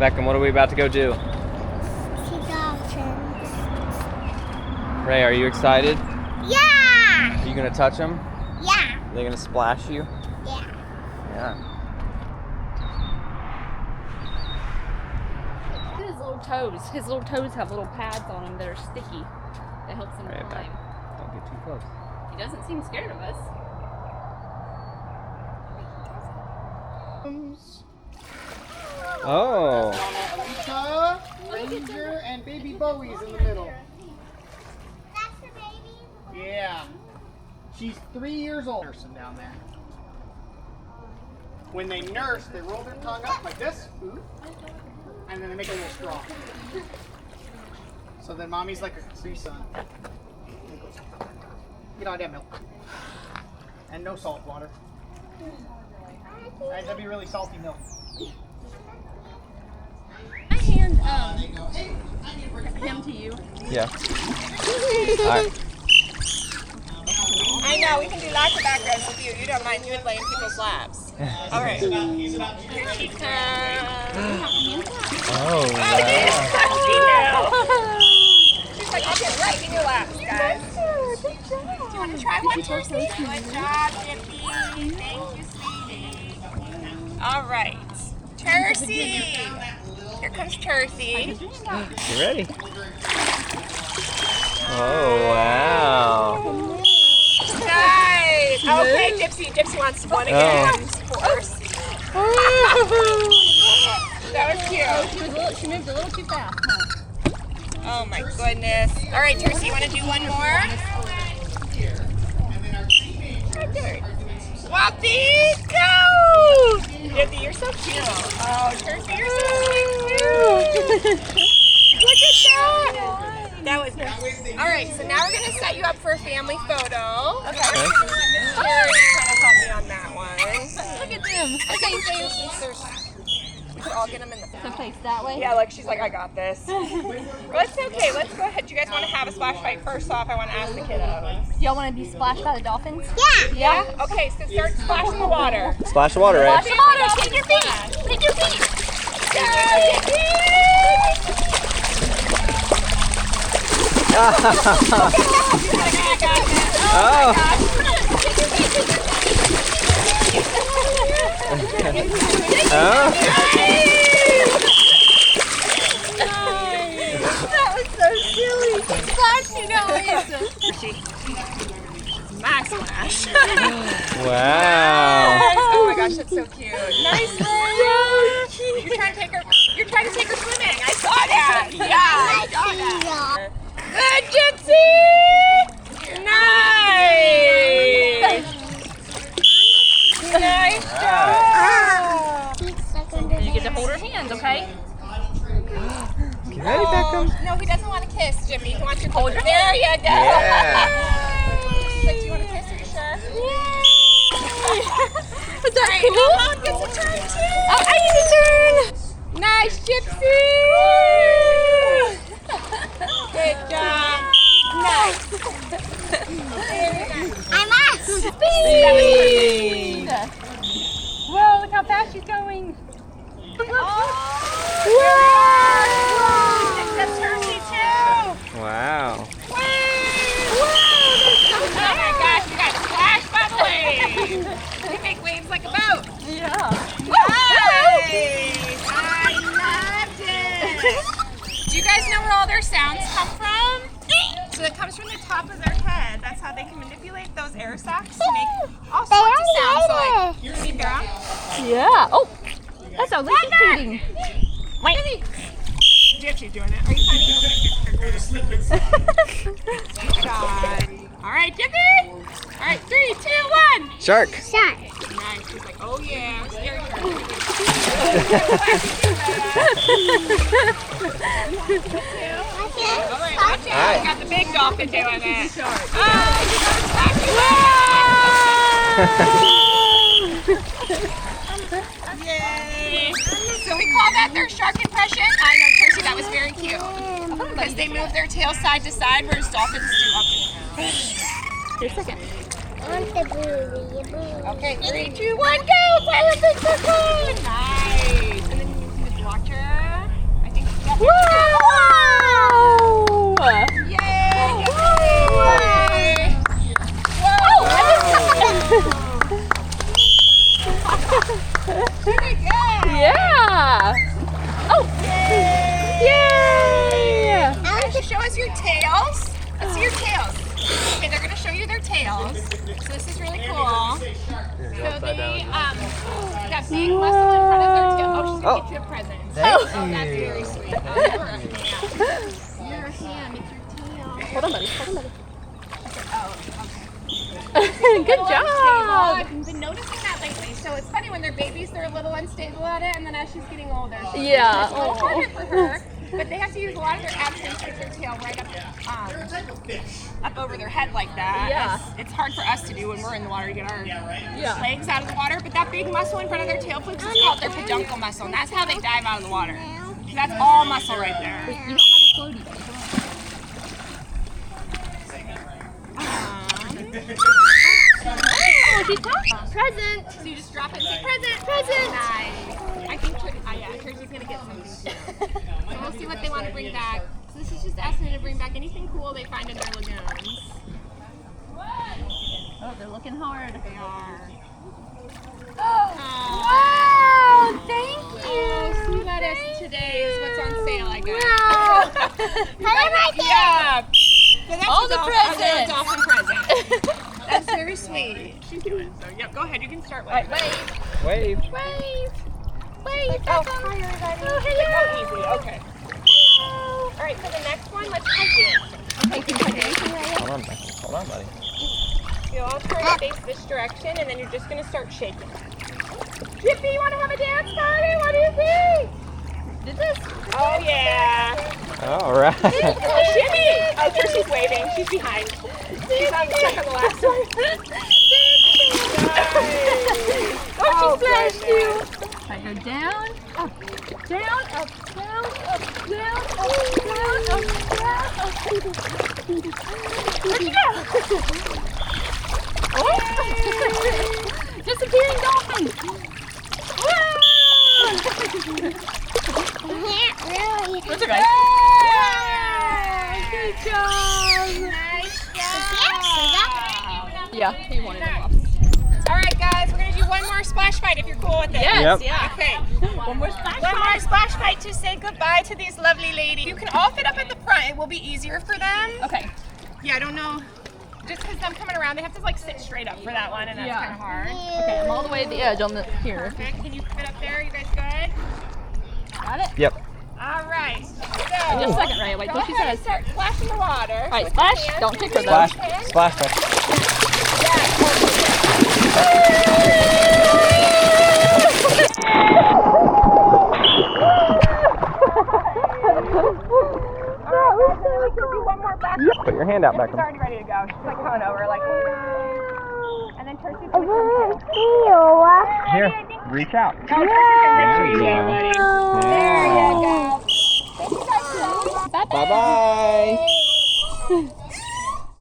Beckham, what are we about to go do? See dolphins. Ray, are you excited? Yeah! Are you gonna touch them? Yeah. Are they gonna splash you? Yeah. Yeah. Look at his little toes. His little toes have little pads on them that are sticky. That helps him Right back. climb. Don't get too close. He doesn't seem scared of us. Oh. Alita, Ranger, and baby Bowie's in the middle. That's the baby? Yeah. She's 3 years old. Nursing down there. When they nurse, they roll their tongue up like this, and then they make a little straw. So then mommy's like a Capri Sun. Get all that milk. And no salt water. That'd be really salty milk. I hand him to you. Yeah. Alright. I know, we can do lots of backgrounds with you. You don't mind, you would lay in people's laps. All right. Here she comes. Oh, wow. She's like, I'll get right in your laps, guys. Do you want to try one, Tursi? Good job, Gypsi. Thank you, sweetie. All right. Tursi. Here comes Tursi. You ready? Oh, wow. Nice. Okay, Gypsi wants one again. Of course. That was cute. She moved a little too fast. Oh my goodness. All right, Tursi, you want to do one more? Good. Whoopsie, go! Gypsi, you're so cute. Oh, Tursi, you're so cute. Look at that. That was nice. All right, so now we're going to set you up for a family photo. Okay. Miss Terry kind of help me on that one. Look at them. Okay, so we could all get them in the So face that way. Yeah, look, she's like, I got this. Well, it's okay. Let's go ahead. Do you guys want to have a splash fight? First off, I want to ask the kiddos. Do y'all want to be splashed by the dolphins? Yeah? Okay, so start splashing the water. Splash the water, Ray. Splash the water. Take your feet. Take your feet. Go, Oh. Oh. That was so silly. Splash, you know what Nice splash. Wow. Oh my gosh, that's so cute. Nice, Ray. You're trying to take her swimming. I saw that. Yeah, I saw that. Good, Gypsi. Nice. Nice job. You get to hold her hands, okay? Get ready, Beckham. No, he doesn't want to kiss, Jimmy. He wants you to hold her. her. There you go. Yeah. She's like, do you want to kiss her? You sure? Is that Alright, cool? Mom gets a turn too. Oh, I need a turn. Nice, Gypsi. Good job. Nice. I'm us. Speed. Whoa, look how fast she's going. That's Tursi too. Wow. Oh my gosh, you got splash bubbling. You make waves like a boat. Yeah. Nice. I loved it. Do you guys know where all their sounds come from? So it comes from the top of their head. That's how they can manipulate those air sacs to make all sorts of sounds. So like, can you hear them? Yeah. Oh, that sounds like she's cheating. Wait. Gypsi's doing it. Are you funny? Good job. All right, Gypsi. All right, 3, 2, 1. Shark. Shark. Nice. She's like, oh yeah, I'm scared of her. All right, watch out. All right. We got the big dolphin doing it. Yay. So we call that their shark impression. I know, Tursi, that was very cute. Because they move their tail side to side, whereas dolphins do up and down. Here, second. On the booty. Okay, 3, 2, 1, go! Fire big circle! Nice. And then you can just watch her. us your tails. Let's see your tails. Okay, they're gonna show you their tails. So this is really cool. So they got big muscle in front of their tail. Oh, she's gonna get you a present. Thank Oh, that's you. very sweet. Oh, you're a ham. You're a ham. It's your tail. Hold on, buddy. Hold on, buddy. Oh, okay. Good job. I've been noticing that lately. So it's funny when they're babies, they're a little unstable at it, and then as she's getting older, Yeah. it's a little harder for her. But they have to use a lot of their abs to stick their tail right up over their head like that. Yeah. It's hard for us to do when we're in the water to get our Yeah. legs out of the water. But that big muscle in front of their tail flips is called their peduncle muscle, and that's how they dive out of the water. So that's all muscle right there. You don't have a floaty, though. Oh, she talked. Present. So you just drop it and say present. Present. Nice. I think Tursi's gonna get something too. So we'll see what they want to bring back. So this is just asking them to bring back anything cool they find in their lagoons. Oh, they're looking hard. They are. Wow, thank Oh, sea lettuce today is what's on sale, I guess. Yeah. So that's All a the dolphin, presents. a dolphin present. That's very sweet. She's doing so. Yep, go ahead. You can start with. Wave. Wave. Wave, Beckham. Oh, hello. Oh, easy. Okay. All right, for the next one, let's hug it. Okay, can you hug anything right Hold on, buddy. Hold on, buddy. You'll all turn to face this direction, and then you're just going to start shaking. Gypsi, you want to have a dance party? What do you think? Did this? Oh, yeah. All right. Shimmy! Oh, Tursi's waving. She's behind. She's on the last one. Oh, she bless splashed you. I go down, up, down, up, down, up, down, up, down, up, down, up. Where'd you go? Oh! Disappearing dolphin. That's okay. Good job. Nice job. Yeah, he wanted them off. All right, guys, we're going to do one more splash fight if you're cool with it. Yes, Yep. yeah. Okay. One more splash One more fight. splash fight to say goodbye to these lovely ladies. You can all fit up at the front. It will be easier for them. Okay. Yeah, I don't know. Just because I'm coming around, they have to like sit straight up for that one, and that's Yeah. kind of hard. Okay, I'm all the way at the edge on the here. Perfect. Can you fit up there? You guys good? Got it? Yep. All right. So, Just a second, Ray. Wait go till she ahead and says. start splashing the water. All right, with your splash. hands. Don't kick her though. Splash. Splash. Put your hand out, She's Beckham. already ready to go. She's like coming over, like. And then Tursi's like, Here, reach out. oh, Tursi's gonna make sure you There get you it, go. buddy. There you go. Thank you guys so much. Bye-bye.